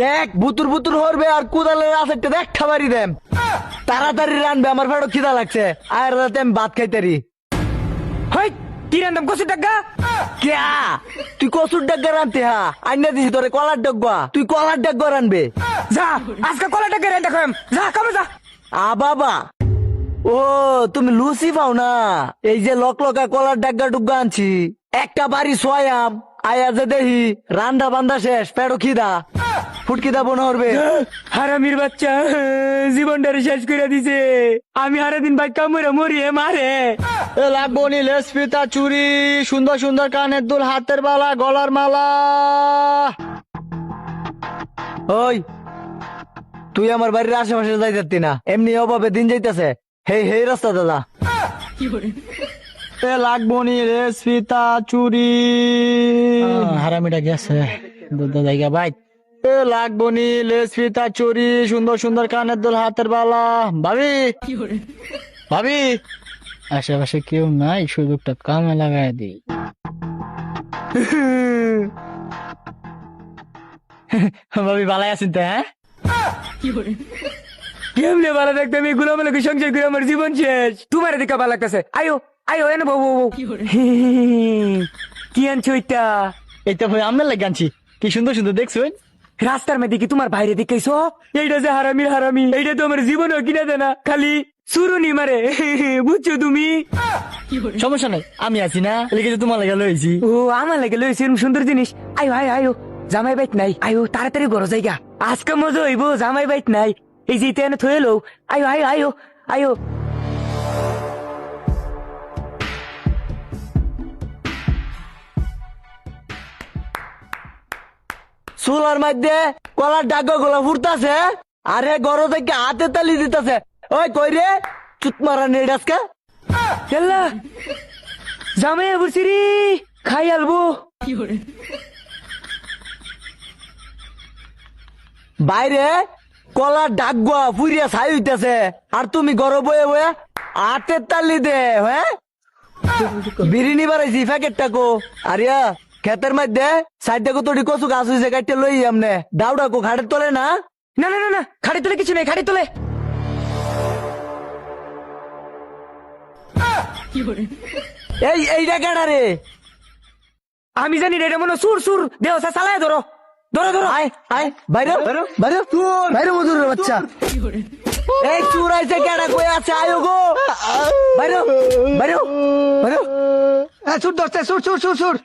দেখ বুতুর বুতুর হরবে আর কুদালের আছে দেখ খাবারই দেম তাড়াতাড়ি রানবে আমার পেটও খিদা লাগছে আর রাতে আমি ভাত খাইতারি হই কি রান্দাম কসুর ডাগা ক্যা তুই কসুর ডাগ্গা রানতে হা আইনা দিছি তোরে কলার ডাগ্গা তুই কলার ডাগ্গা রানবে যা আজকে কলা ডাগা রান্দা খাম যা কামে যা বাবা ও তুমি লুচি পাও না এই যে লকলকা কলার ডাগ্গা ডুগ্গা আনছি একটা বাড়ি সোয়াম আয়া যে দেহি রান্দা বান্দা শেষ পেটও খিদা ফুটকি দা বোন হরবে হারামির বাচ্চা জীবনটারে শেষ করে দিছে আমি সারাদিন বাইক কামড়ে মরিয়ে মারে লাগবো নি লেস ফিতা চুরি সুন্দর সুন্দর কানের দুল হাতের বালা গলার মালা ওই তুই আমার বাড়ির আশেপাশে যাইতে না এমনি অভাবে দিন যাইতেছে হেই হেই রাস্তা দাদা লাগবো নি লেস ফিতা চুরি হারামিটা গেছে জায়গা বাইক লাগবো নি লেস ফিতা চুরি সুন্দর সুন্দর কানের দুল হাতের বালা ভাবি ভাবি আশেপাশে কেউ নাই সুযোগটা কামে লাগাই দিই ভাবি ভালাই আছেন তো হ্যাঁ কেমনে ভালো দেখতাম এই গুলো আমাকে সংসার করে আমার জীবন শেষ তোমার দিকে ভালো লাগতেছে আয়ো আয়ো এনে বউ কি আনছো এটা এইটা ভাই আমরা লাগে আনছি কি সুন্দর সুন্দর দেখছো রাস্তার মধ্যে কি তোমার বাইরে দেখেছো এইটা যে হারামির হারামি এইটা তো আমার জীবনও কিনা দেয় না খালি চুরুনি মারে বুঝছো তুমি সমস্যা নাই আমি আছি না লিখে তোমার লাগে লইছি ও আমার লাগে লইছি এরকম সুন্দর জিনিস আয়ো আয়ো আয়ো জামাই বাইক নাই আয়ো তাড়াতাড়ি বড় জায়গা আজকে মজা হইব জামাই বাইক নাই এই যে এনে থয়ে লো আয়ো আয়ো আয়ো আয়ো চুলার মধ্যে কলার ডাগা গোলা ফুটতাছে আরে গরো থেকে হাতে তালি দিতেছে ওই কই রে চুত মারা নেই আজকে চল্লা জামাই বুঝছি রে খাই আলবো বাইরে কলার ডাগুয়া ফুরিয়া ছাই হইতেছে আর তুমি গরো বয়ে বয়ে হাতে তালি দে হ্যাঁ বিরিয়ানি বাড়াইছি প্যাকেটটা কো আরিয়া ক্ষেতের মধ্যে সাইডে কো তোটি কচু গাছ হয়েছে কাটতে লই আমনে দাউডা কো ঘাড়ে তোলে না না না না না খাড়ি তোলে কিছু নেই খাড়ি তোলে এই এইটা কেডা রে আমি জানি রে এটা মনে সুর সুর দেহ চালায় ধরো ধরো ধরো আয় আয় বাইরে বাইরে বাইরে মজুরের বাচ্চা এই চুর আইছে কেডা কই আছে আয়ো গো বাইরে বাইরে বাইরে সুর ধরছে সুর সুর সুর সুর